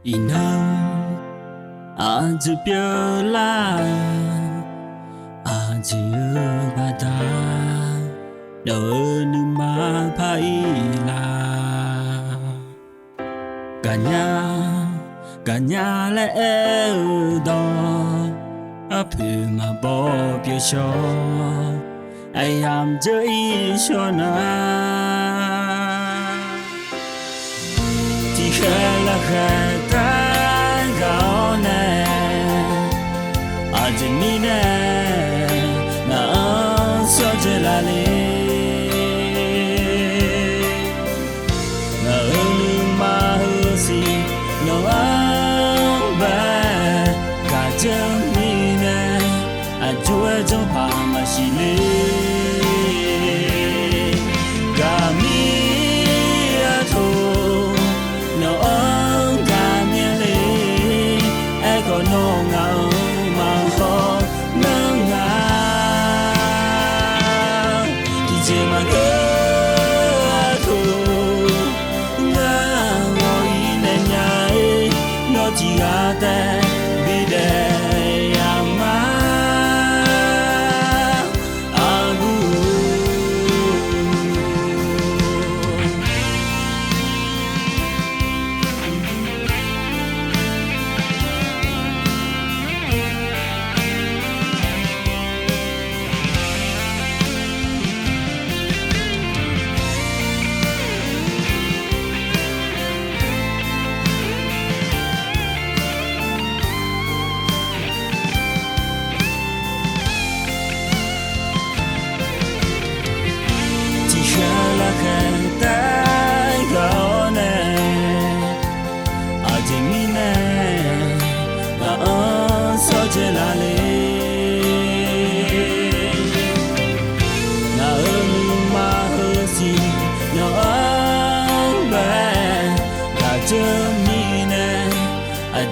Inang aja biola aja bata đâu nu ma paila cả nhà lẽ đó ấp mà bỏ bia cho ai am chơi cho na chỉ khẽ là khẽ ta gạo nè aja mi nè na so je la le na ma si no ba cả chân mi nè a chúa trong pa mà xì lê cả mi a thu no cả mi lê ai có no ngao mà ho nâng ngà thì chỉ mà cứ thu ngà ngồi nè nhảy nó chỉ gà tè bị đè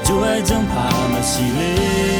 chúa trong pa mà xì lê